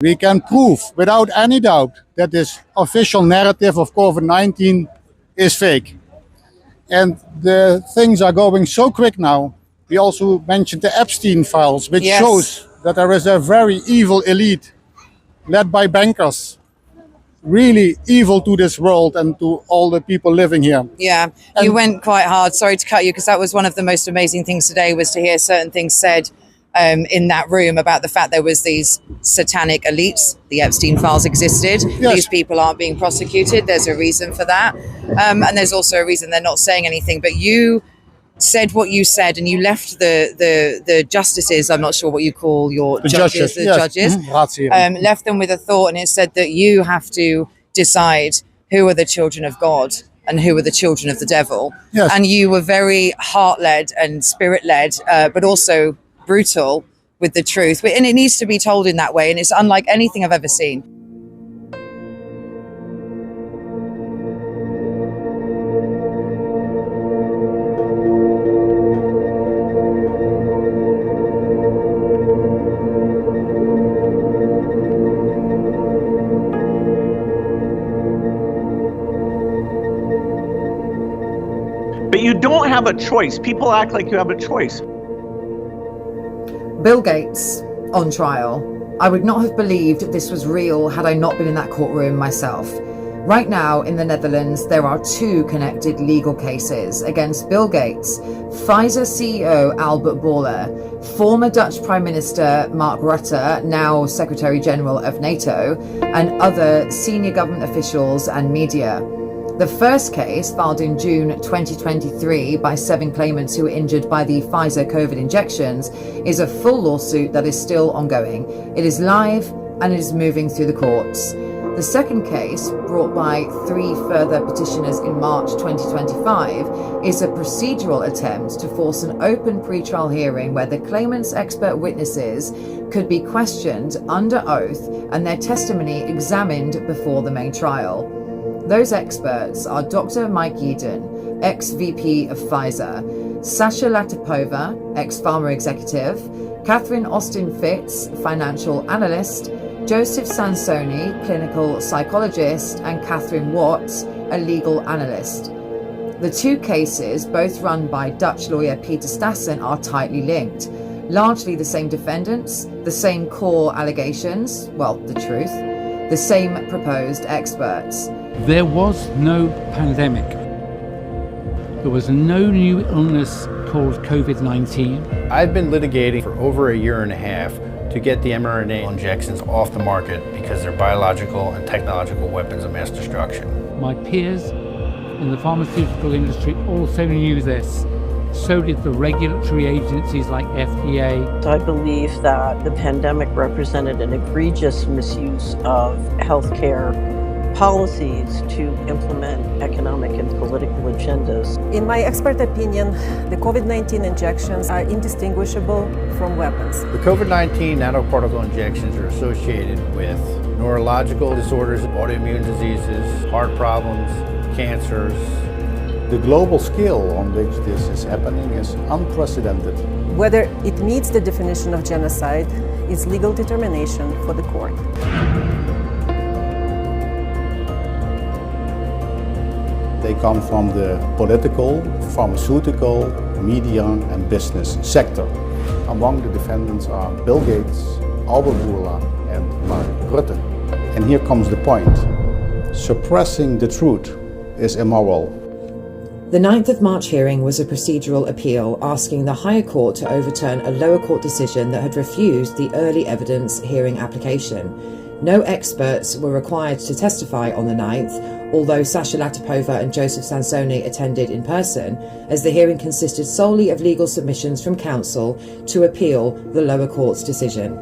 We can prove without any doubt that this official narrative of COVID-19 is fake. And the things are going so quick now. We also mentioned the Epstein files, which shows that there is a very evil elite led by bankers, really evil to this world and to all the people living here. Yeah, you went quite hard. Sorry to cut you, because that was one of the most amazing things today, was to hear certain things said in that room about the fact there was these satanic elites. The Epstein files existed. Yes. These people aren't being prosecuted. There's a reason for that. And there's also a reason they're not saying anything. But you said what you said, and you left the justices, I'm not sure what you call your judges, left them with a thought, and it said that you have to decide who are the children of God and who are the children of the devil. Yes. And you were very heart-led and spirit-led, but also brutal with the truth. And it needs to be told in that way, and it's unlike anything I've ever seen. But you don't have a choice. People act like you have a choice. Bill Gates on trial. I would not have believed this was real had I not been in that courtroom myself. Right now in the Netherlands, there are 2 connected legal cases against Bill Gates, Pfizer CEO Albert Bourla, former Dutch Prime Minister Mark Rutte, now Secretary General of NATO, and other senior government officials and media. The first case, filed in June 2023 by 7 claimants who were injured by the Pfizer COVID injections, is a full lawsuit that is still ongoing. It is live and it is moving through the courts. The second case, brought by 3 further petitioners in March 2025, is a procedural attempt to force an open pre-trial hearing where the claimants' expert witnesses could be questioned under oath and their testimony examined before the main trial. Those experts are Dr. Mike Yeadon, ex-VP of Pfizer, Sasha Latipova, ex-pharma executive, Catherine Austin-Fitz, financial analyst, Joseph Sansoni, clinical psychologist, and Catherine Watts, a legal analyst. The 2 cases, both run by Dutch lawyer Peter Stassen, are tightly linked. Largely the same defendants, the same core allegations, well, the truth, the same proposed experts. There was no pandemic. There was no new illness called COVID-19. I've been litigating for over a year and a half to get the mRNA injections off the market because they're biological and technological weapons of mass destruction. My peers in the pharmaceutical industry also knew this. So did the regulatory agencies like FDA. I believe that the pandemic represented an egregious misuse of healthcare policies to implement economic and political agendas. In my expert opinion, the COVID-19 injections are indistinguishable from weapons. The COVID-19 nanoparticle injections are associated with neurological disorders, autoimmune diseases, heart problems, cancers. The global scale on which this is happening is unprecedented. Whether it meets the definition of genocide is legal determination for the court. They come from the political, pharmaceutical, media and business sector. Among the defendants are Bill Gates, Albert Bourla and Mark Rutte. And here comes the point. Suppressing the truth is immoral. The 9th of March hearing was a procedural appeal asking the higher court to overturn a lower court decision that had refused the early evidence hearing application. No experts were required to testify on the 9th, although Sasha Latipova and Joseph Sansoni attended in person, as the hearing consisted solely of legal submissions from counsel to appeal the lower court's decision.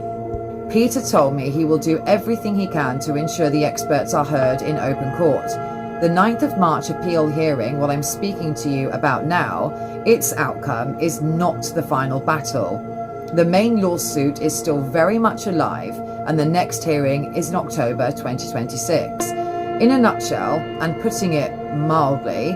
Peter told me he will do everything he can to ensure the experts are heard in open court. The 9th of March appeal hearing, what I'm speaking to you about now, its outcome is not the final battle. The main lawsuit is still very much alive, and the next hearing is in October 2026. In a nutshell, and putting it mildly,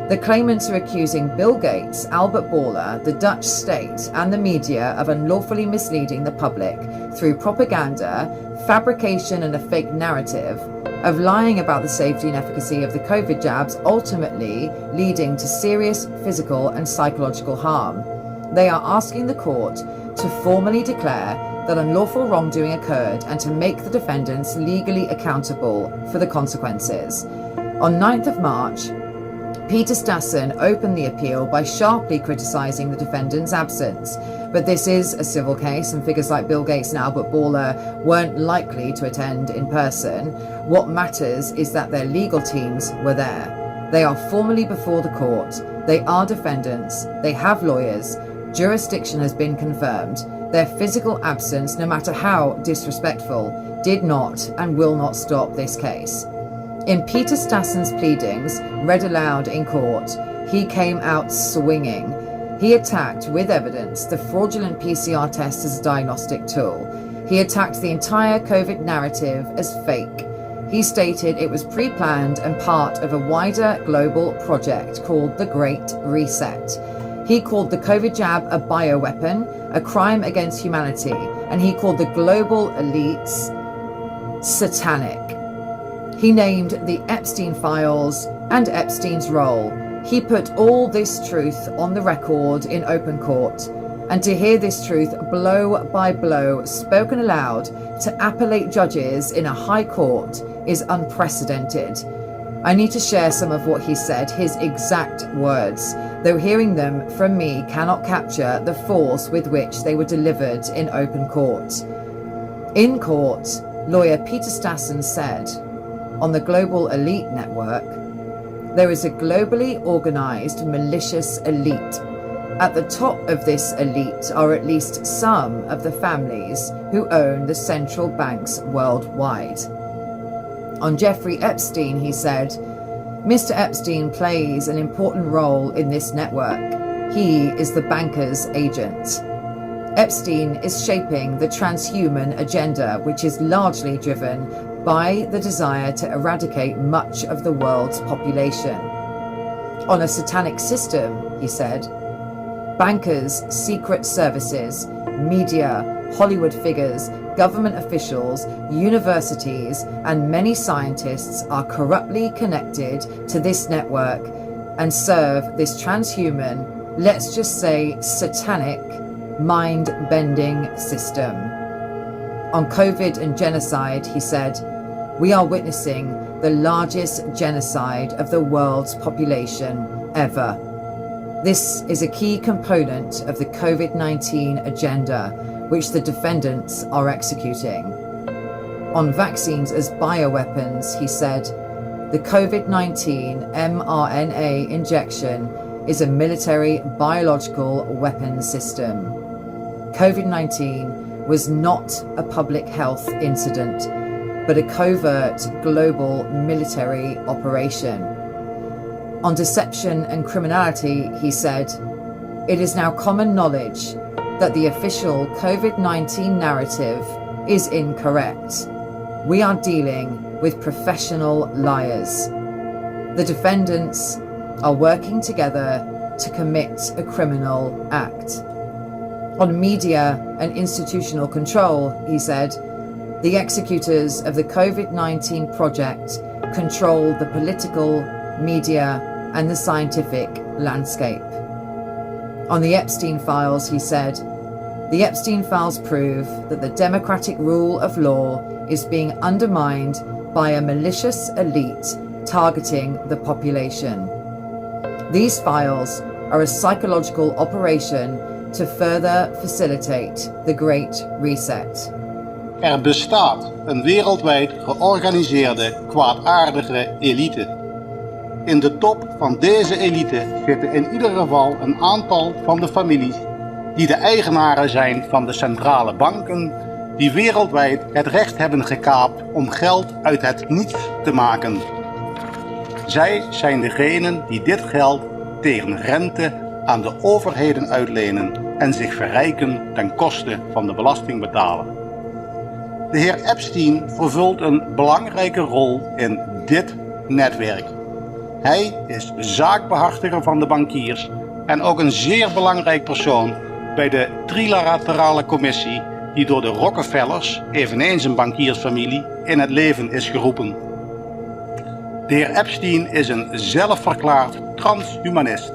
The claimants are accusing Bill Gates, Albert Bourla, the Dutch state, and the media of unlawfully misleading the public through propaganda, fabrication, and a fake narrative, of lying about the safety and efficacy of the COVID jabs, ultimately leading to serious physical and psychological harm. They are asking the court to formally declare that unlawful wrongdoing occurred and to make the defendants legally accountable for the consequences. On 9th of March, Peter Stassen opened the appeal by sharply criticising the defendants' absence. But this is a civil case, and figures like Bill Gates and Albert Bourla weren't likely to attend in person. What matters is that their legal teams were there. They are formally before the court. They are defendants. They have lawyers. Jurisdiction has been confirmed. Their physical absence, no matter how disrespectful, did not and will not stop this case. In Peter Stassen's pleadings, read aloud in court, he came out swinging. He attacked, with evidence, the fraudulent PCR test as a diagnostic tool. He attacked the entire COVID narrative as fake. He stated it was pre-planned and part of a wider global project called the Great Reset. He called the COVID jab a bioweapon, a crime against humanity, and he called the global elites satanic. He named the Epstein files and Epstein's role. He put all this truth on the record in open court, and to hear this truth blow by blow spoken aloud to appellate judges in a high court is unprecedented. I need to share some of what he said, his exact words, though hearing them from me cannot capture the force with which they were delivered in open court. In court, lawyer Peter Stassen said, on the Global Elite Network, there is a globally organized malicious elite. At the top of this elite are at least some of the families who own the central banks worldwide. On Jeffrey Epstein, he said, Mr. Epstein plays an important role in this network. He is the banker's agent. Epstein is shaping the transhuman agenda, which is largely driven by the desire to eradicate much of the world's population. On a satanic system, he said, bankers, secret services, media, Hollywood figures, government officials, universities, and many scientists are corruptly connected to this network and serve this transhuman, let's just say satanic, mind-bending system. On COVID and genocide, he said, we are witnessing the largest genocide of the world's population ever. This is a key component of the COVID-19 agenda, which the defendants are executing. On vaccines as bioweapons, he said, the COVID-19 mRNA injection is a military biological weapon system. COVID-19 was not a public health incident, but a covert global military operation. On deception and criminality, he said, it is now common knowledge that the official COVID-19 narrative is incorrect. We are dealing with professional liars. The defendants are working together to commit a criminal act. On media and institutional control, he said, the executors of the COVID-19 project control the political, media, and the scientific landscape. On the Epstein files, he said, the Epstein files prove that the democratic rule of law is being undermined by a malicious elite targeting the population. These files are a psychological operation to further facilitate the Great Reset. Er bestaat een wereldwijd georganiseerde kwaadaardige elite. In de top van deze elite zitten in ieder geval een aantal van de families die de eigenaren zijn van de centrale banken, die wereldwijd het recht hebben gekaapt om geld uit het niets te maken. Zij zijn degenen die dit geld tegen rente aan de overheden uitlenen en zich verrijken ten koste van de belastingbetaler. De heer Epstein vervult een belangrijke rol in dit netwerk. Hij is zaakbehartiger van de bankiers en ook een zeer belangrijk persoon bij de trilaterale commissie die door de Rockefellers, eveneens een bankiersfamilie, in het leven is geroepen. De heer Epstein is een zelfverklaard transhumanist.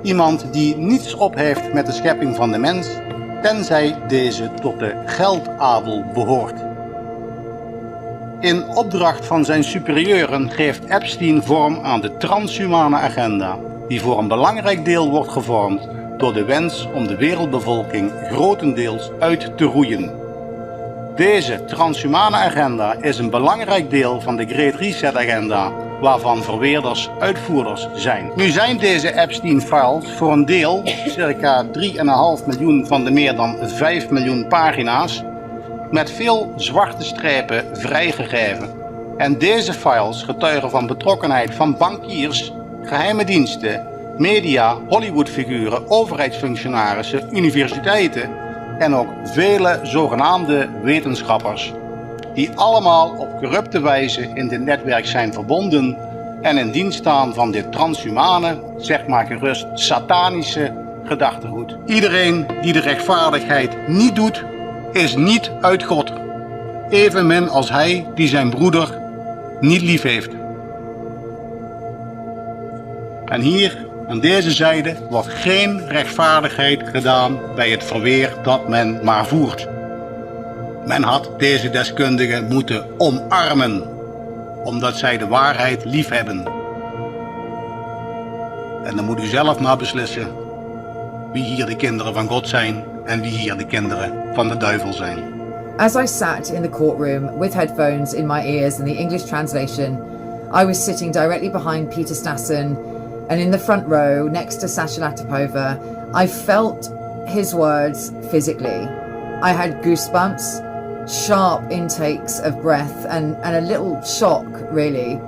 Iemand die niets op heeft met de schepping van de mens, tenzij deze tot de geldadel behoort. In opdracht van zijn superieuren geeft Epstein vorm aan de transhumane agenda, die voor een belangrijk deel wordt gevormd door de wens om de wereldbevolking grotendeels uit te roeien. Deze transhumane agenda is een belangrijk deel van de Great Reset agenda, waarvan verweerders uitvoerders zijn. Nu zijn deze Epstein-files voor een deel, circa 3,5 miljoen van de meer dan 5 miljoen pagina's, met veel zwarte strepen vrijgegeven. En deze files getuigen van betrokkenheid van bankiers, geheime diensten, media, Hollywoodfiguren, overheidsfunctionarissen, universiteiten en ook vele zogenaamde wetenschappers, die allemaal op corrupte wijze in dit netwerk zijn verbonden en in dienst staan van dit transhumane, zeg maar gerust satanische gedachtegoed. Iedereen die de rechtvaardigheid niet doet, is niet uit God, evenmin als hij die zijn broeder niet lief heeft. En hier aan deze zijde wordt geen rechtvaardigheid gedaan bij het verweer dat men maar voert. Men had deze deskundigen moeten omarmen, omdat zij de waarheid lief hebben. En dan moet u zelf maar beslissen wie hier de kinderen van God zijn en wie hier de kinderen van de duivel zijn. As I sat in the courtroom with headphones in my ears and the English translation, I was sitting directly behind Peter Stassen, and in the front row next to Sasha Latipova, I felt his words physically. I had goosebumps, sharp intakes of breath, and a little shock, really,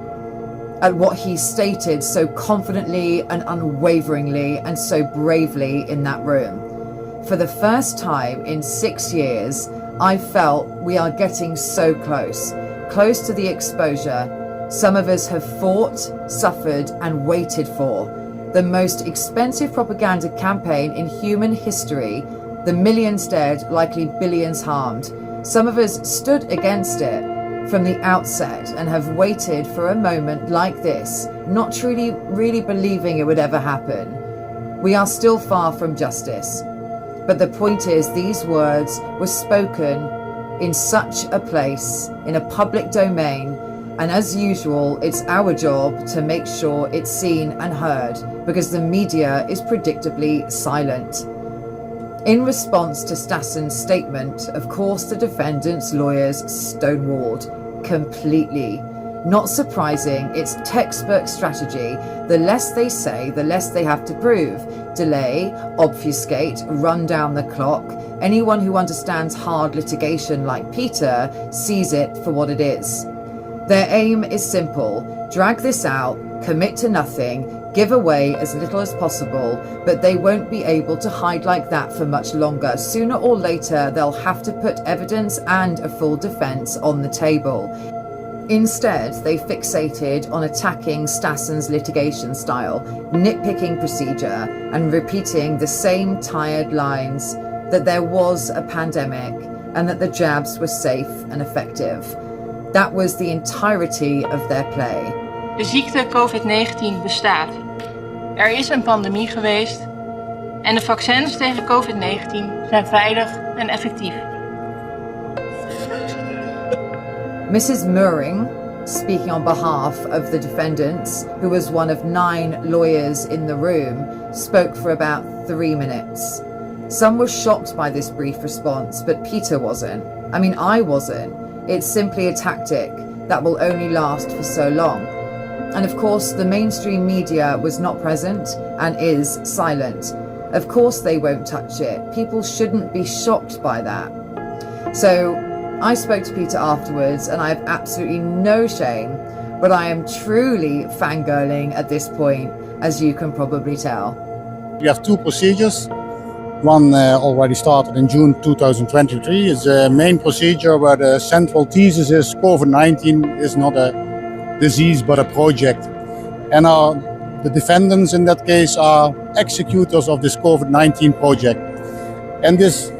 at what he stated so confidently and unwaveringly and so bravely in that room. For the first time in 6 years, I felt we are getting so close to the exposure some of us have fought, suffered, and waited for. The most expensive propaganda campaign in human history, the millions dead, likely billions harmed. Some of us stood against it from the outset and have waited for a moment like this, not truly, really believing it would ever happen. We are still far from justice. But the point is, these words were spoken in such a place, in a public domain, and as usual, it's our job to make sure it's seen and heard, because the media is predictably silent. In response to Stassen's statement, of course, the defendant's lawyers stonewalled completely. Not surprising, it's textbook strategy. The less they say, the less they have to prove. Delay, obfuscate, run down the clock. Anyone who understands hard litigation like Peter sees it for what it is. Their aim is simple: drag this out, commit to nothing, give away as little as possible, but they won't be able to hide like that for much longer. Sooner or later, they'll have to put evidence and a full defense on the table. Instead, they fixated on attacking Stassen's litigation style, nitpicking procedure, and repeating the same tired lines that there was a pandemic and that the jabs were safe and effective. That was the entirety of their play. De ziekte COVID-19 bestaat. Er is een pandemie geweest en de vaccins tegen COVID-19 zijn veilig en effectief. Mrs. Murring, speaking on behalf of the defendants, who was one of 9 lawyers in the room, spoke for about 3 minutes. Some were shocked by this brief response, but Peter wasn't. I mean, I wasn't. It's simply a tactic that will only last for so long. And of course, the mainstream media was not present and is silent. Of course they won't touch it. People shouldn't be shocked by that. So I spoke to Peter afterwards, and I have absolutely no shame, but I am truly fangirling at this point, as you can probably tell. We have 2 procedures. One already started in June 2023. It's a main procedure where the central thesis is COVID-19 is not a disease but a project. And the defendants in that case are executors of this COVID-19 project. And this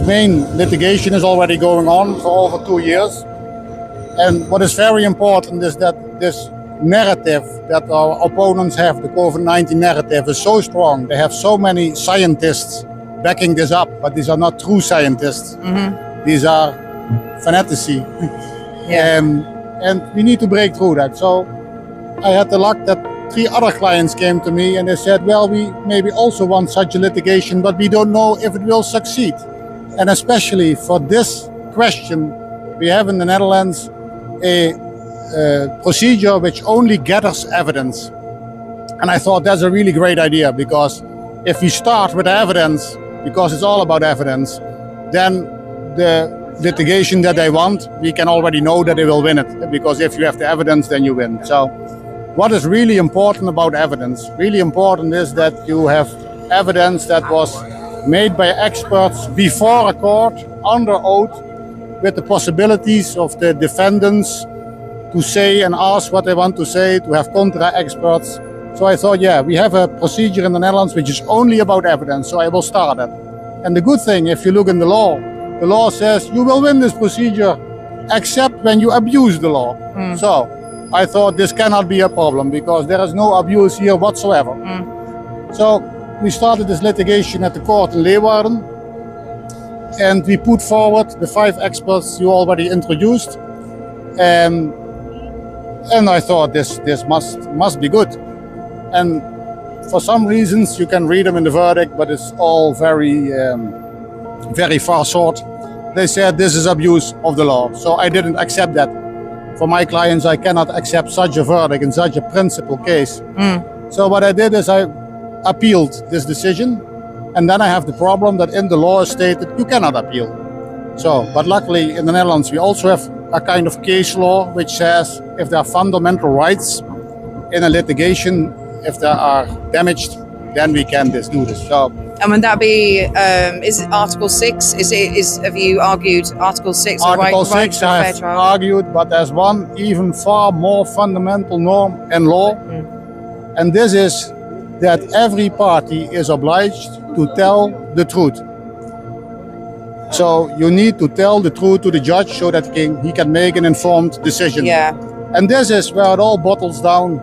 main litigation is already going on for over 2 years. And what is very important is that this narrative that our opponents have, the COVID-19 narrative, is so strong. They have so many scientists backing this up, but these are not true scientists. Mm-hmm. These are fanatici. Yeah. And we need to break through that. So I had the luck that 3 other clients came to me and they said, well, we maybe also want such a litigation, but we don't know if it will succeed. And especially for this question, we have in the Netherlands a procedure which only gathers evidence. And I thought that's a really great idea, because if we start with the evidence, because it's all about evidence, then the litigation that they want, we can already know that they will win it, because if you have the evidence, then you win. So what is really important about evidence? Really important is that you have evidence that was made by experts before a court, under oath, with the possibilities of the defendants to say and ask what they want to say, to have contra-experts. So I thought, yeah, we have a procedure in the Netherlands which is only about evidence, so I will start it. And the good thing, if you look in the law says you will win this procedure except when you abuse the law. So I thought this cannot be a problem, because there is no abuse here whatsoever. So we started this litigation at the court in Leeuwarden, and we put forward the 5 experts you already introduced. And I thought this must be good. And for some reasons, you can read them in the verdict, but it's all very far short. They said this is abuse of the law. So I didn't accept that. For my clients, I cannot accept such a verdict in such a principal case. So what I did is I appealed this decision. And then I have the problem that in the law is stated you cannot appeal. So, but luckily in the Netherlands, we also have a kind of case law which says if there are fundamental rights in a litigation, if they are damaged, then we can do this. So, And would that be, is it Article 6? Have you argued Article 6? Article right 6 to I fair have trial? argued, but there's one even far more fundamental norm in law. And this is that every party is obliged to tell the truth. So you need to tell the truth to the judge so that he can make an informed decision. Yeah. And this is where it all bottles down.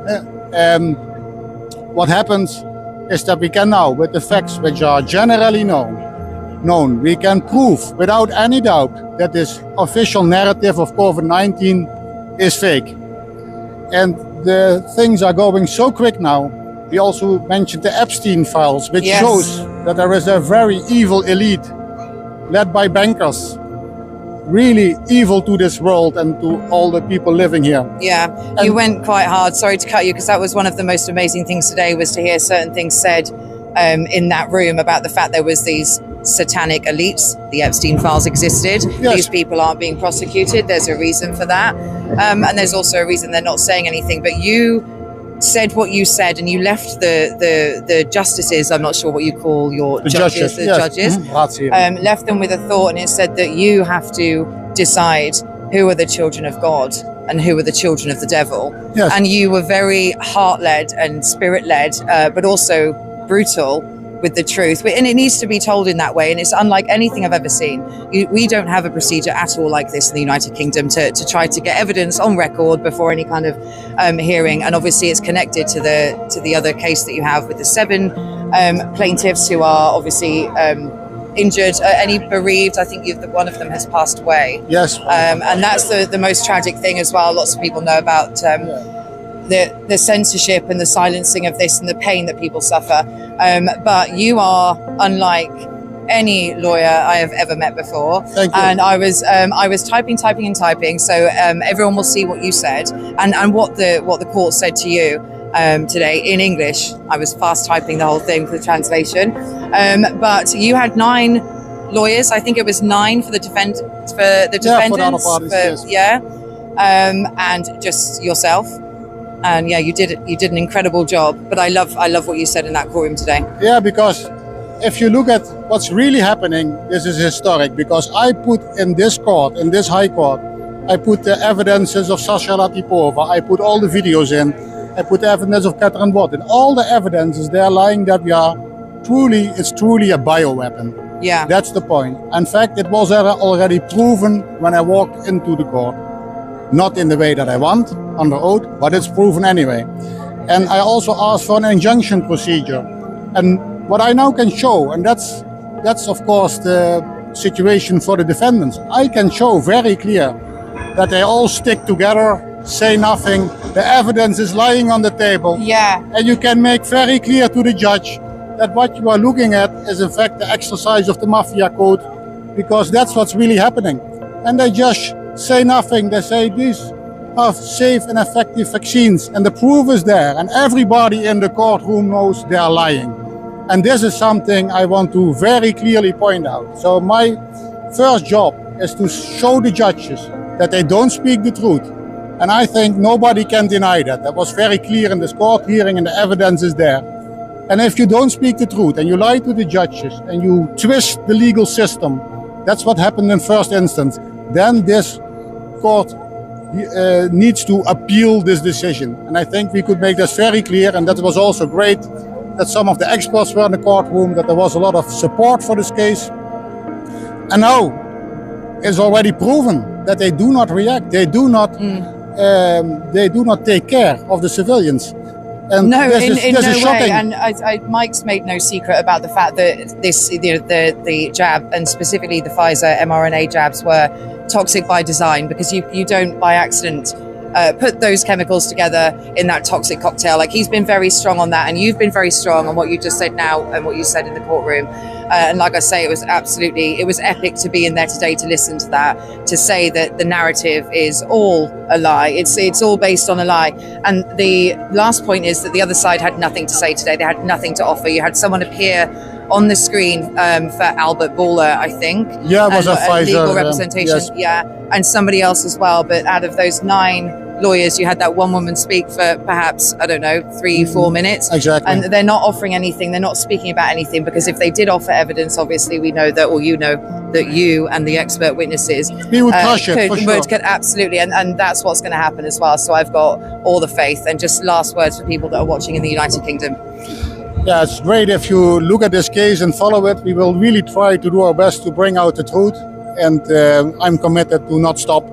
What happens is that we can now, with the facts which are generally known, we can prove without any doubt that this official narrative of COVID-19 is fake. And the things are going so quick now. We also mentioned the Epstein files, which shows that there is a very evil elite led by bankers, really evil to this world and to all the people living here. Yeah, you went quite hard. Sorry to cut you, because that was one of the most amazing things today, was to hear certain things said in that room about the fact there was these satanic elites. The Epstein files existed. Yes. These people aren't being prosecuted. There's a reason for that. And there's also a reason they're not saying anything. But you said what you said, and you left the justices, I'm not sure what you call your judges, left them with a thought, and it said that you have to decide who are the children of God and who are the children of the devil. Yes. And you were very heart-led and spirit-led, but also brutal with the truth. And it needs to be told in that way, and it's unlike anything I've ever seen. We don't have a procedure at all like this in the United Kingdom to try to get evidence on record before any kind of hearing. And obviously it's connected to the other case that you have with the 7 plaintiffs who are obviously injured, any bereaved. I think one of them has passed away. Yes. And that's the most tragic thing as well. Lots of people know about the censorship and the silencing of this and the pain that people suffer. But you are unlike any lawyer I have ever met before. Thank you. And I was typing, so everyone will see what you said and what the court said to you today in English. I was fast typing the whole thing for the translation. But you had 9 lawyers. I think it was 9 for the defendants. For the other parties, yes. And just yourself. And yeah, you did an incredible job. But I love what you said in that courtroom today. Yeah, because if you look at what's really happening, this is historic. Because I put in this court, in this high court, I put the evidences of Sasha Latipova. I put all the videos in. I put the evidence of Catherine Watt, and all the evidence is there lying that it's truly a bioweapon. Yeah. That's the point. In fact, it was already proven when I walked into the court. Not in the way that I want, under oath, but it's proven anyway. And I also asked for an injunction procedure. And what I now can show, and that's of course the situation for the defendants, I can show very clear that they all stick together, say nothing, the evidence is lying on the table. Yeah. And you can make very clear to the judge that what you are looking at is in fact the exercise of the mafia code, because that's what's really happening. And they just say nothing. They say these are safe and effective vaccines, and the proof is there, and everybody in the courtroom knows they are lying. And this is something I want to very clearly point out. So my first job is to show the judges that they don't speak the truth. And I think nobody can deny that. That was very clear in this court hearing, and the evidence is there. And if you don't speak the truth and you lie to the judges and you twist the legal system, that's what happened in first instance, then this court needs to appeal this decision. And I think we could make this very clear, and that was also great that some of the experts were in the courtroom, that there was a lot of support for this case. And now it's already proven that they do not react, they do not take care of the civilians. And no, this in is no shocking. way. And Mike's made no secret about the fact that the jab, and specifically the Pfizer mRNA jabs, were toxic by design, because you don't by accident put those chemicals together in that toxic cocktail. Like, he's been very strong on that, and you've been very strong on what you just said now and what you said in the courtroom. And like I say, it was epic to be in there today to listen to that, to say that the narrative is all a lie. It's all based on a lie. And the last point is that the other side had nothing to say today. They had nothing to offer. You had someone appear on the screen for Albert Baller, I think. Yeah, it was a Pfizer legal representation. yes. Yeah, and somebody else as well. But out of those 9 lawyers, you had that one woman speak for perhaps, I don't know, 3-4 minutes. Exactly. And they're not offering anything. They're not speaking about anything, because if they did offer evidence, obviously we know that, or you know, that you and the expert witnesses We would crush it, for sure. could absolutely, and that's what's going to happen as well. So I've got all the faith. And just last words for people that are watching in the United Kingdom. Yeah, it's great if you look at this case and follow it. We will really try to do our best to bring out the truth, and I'm committed to not stop.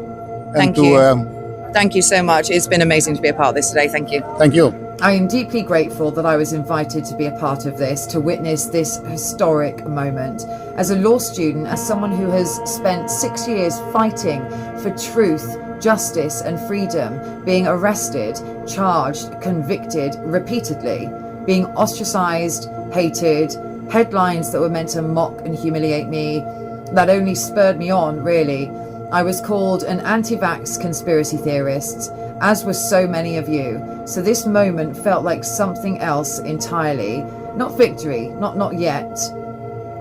Thank you. Thank you so much. It's been amazing to be a part of this today. Thank you. Thank you. I am deeply grateful that I was invited to be a part of this, to witness this historic moment. As a law student, as someone who has spent 6 years fighting for truth, justice and freedom, being arrested, charged, convicted repeatedly, being ostracized, hated, headlines that were meant to mock and humiliate me, that only spurred me on, really. I was called an anti-vax conspiracy theorist, as were so many of you. So this moment felt like something else entirely. Not victory, not yet,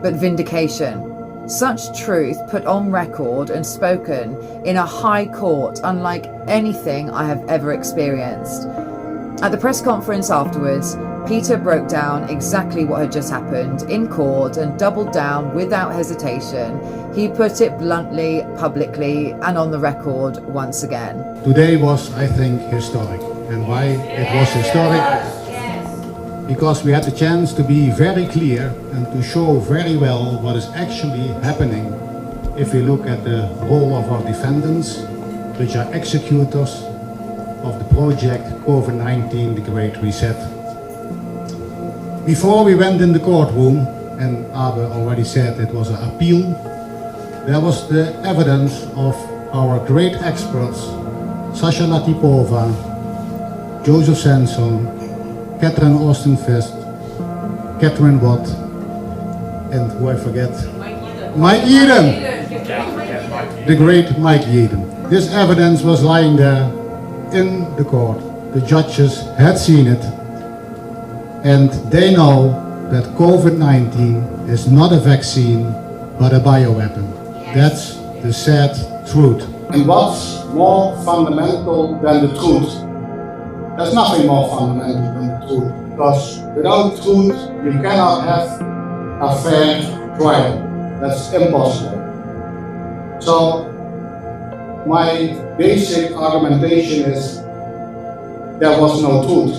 but vindication. Such truth put on record and spoken in a high court, unlike anything I have ever experienced. At the press conference afterwards, Peter broke down exactly what had just happened in court and doubled down without hesitation. He put it bluntly, publicly, and on the record once again. Today was, I think, historic. And why it was historic? Because we had the chance to be very clear and to show very well what is actually happening if we look at the role of our defendants, which are executors of the project COVID-19, the Great Reset. Before we went in the courtroom, and Abe already said it was an appeal, there was the evidence of our great experts, Sasha Latipova, Joseph Sanson, Catherine Austin-Fist, Catherine Watt, and who I forget? Mike Eden. The great Mike Eden. This evidence was lying there in the court. The judges had seen it, and they know that COVID-19 is not a vaccine, but a bioweapon. That's the sad truth. And what's more fundamental than the truth? There's nothing more fundamental than the truth, because without truth, you cannot have a fair trial. That's impossible. So, my basic argumentation is there was no truth.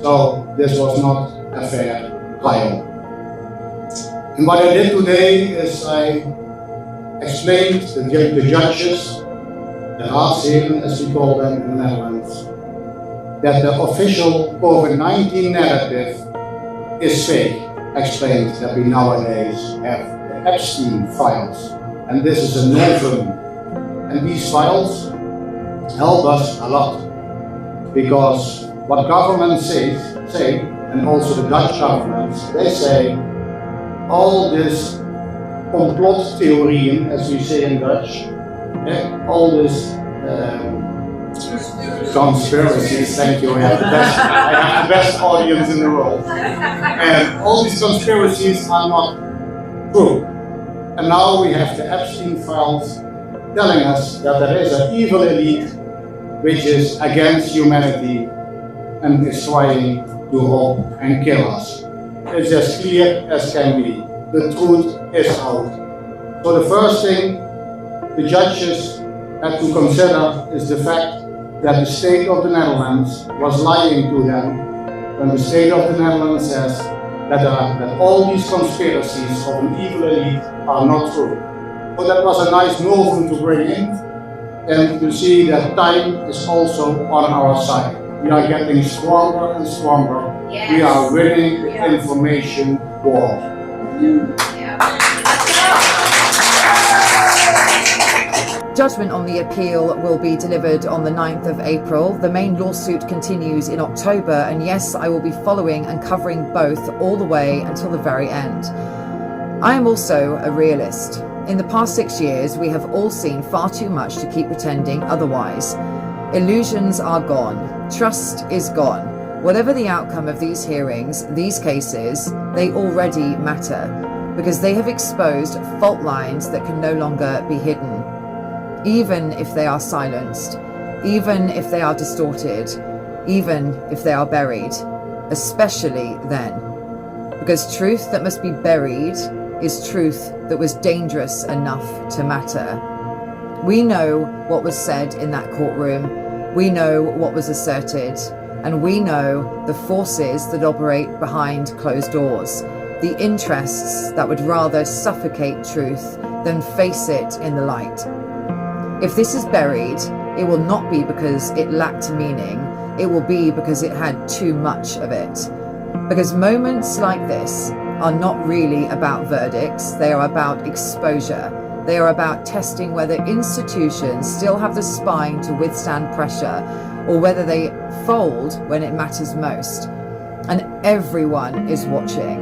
So this was not a fair trial. And what I did today is I explained to the judges, the Raadsheren as we call them in the Netherlands, that the official COVID-19 narrative is fake. Explained that we nowadays have the Epstein files, and this is a novum. And these files help us a lot, because what governments say, and also the Dutch governments, they say all this complottheorieën, as we say in Dutch, all this conspiracies, thank you, I have the best audience in the world. And all these conspiracies are not true. And now we have the Epstein files telling us that there is an evil elite which is against humanity and is trying to rob and kill us. It's as clear as can be. The truth is out. So the first thing the judges had to consider is the fact that the state of the Netherlands was lying to them when the state of the Netherlands says that all these conspiracies of an evil elite are not true. So that was a nice novum to bring in, and to see that time is also on our side. We are getting stronger and stronger. Yes. We are winning the information war. Judgment on the appeal will be delivered on the 9th of April. The main lawsuit continues in October, and yes, I will be following and covering both all the way until the very end. I am also a realist. In the past 6 years, we have all seen far too much to keep pretending otherwise. Illusions are gone. Trust is gone. Whatever the outcome of these hearings, these cases, they already matter, because they have exposed fault lines that can no longer be hidden. Even if they are silenced, even if they are distorted, even if they are buried, especially then. Because truth that must be buried is truth that was dangerous enough to matter. We know what was said in that courtroom, we know what was asserted, and we know the forces that operate behind closed doors, the interests that would rather suffocate truth than face it in the light. If this is buried, it will not be because it lacked meaning, it will be because it had too much of it. Because moments like this are not really about verdicts, they are about exposure. They are about testing whether institutions still have the spine to withstand pressure, or whether they fold when it matters most. And everyone is watching.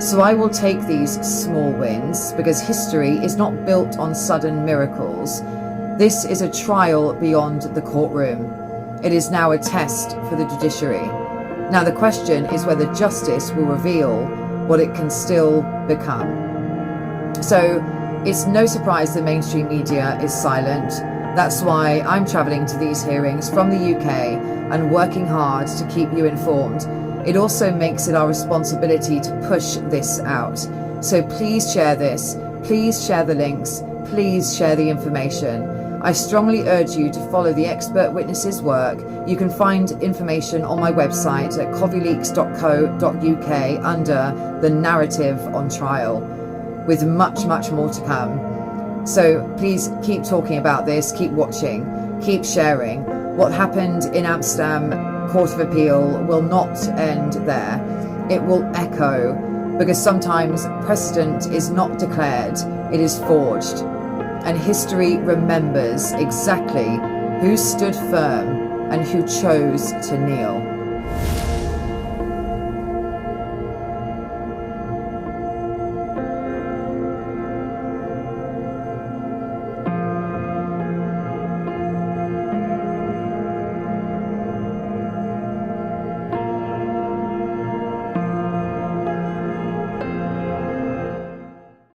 So I will take these small wins, because history is not built on sudden miracles. This is a trial beyond the courtroom. It is now a test for the judiciary. Now the question is whether justice will reveal what it can still become. So it's no surprise the mainstream media is silent. That's why I'm travelling to these hearings from the UK and working hard to keep you informed. It also makes it our responsibility to push this out. So please share this, please share the links, please share the information. I strongly urge you to follow the expert witnesses' work. You can find information on my website at covyleaks.co.uk under the narrative on trial, with much, much more to come. So please keep talking about this, keep watching, keep sharing. What happened in Amsterdam Court of Appeal will not end there. It will echo, because sometimes precedent is not declared, it is forged. And history remembers exactly who stood firm and who chose to kneel.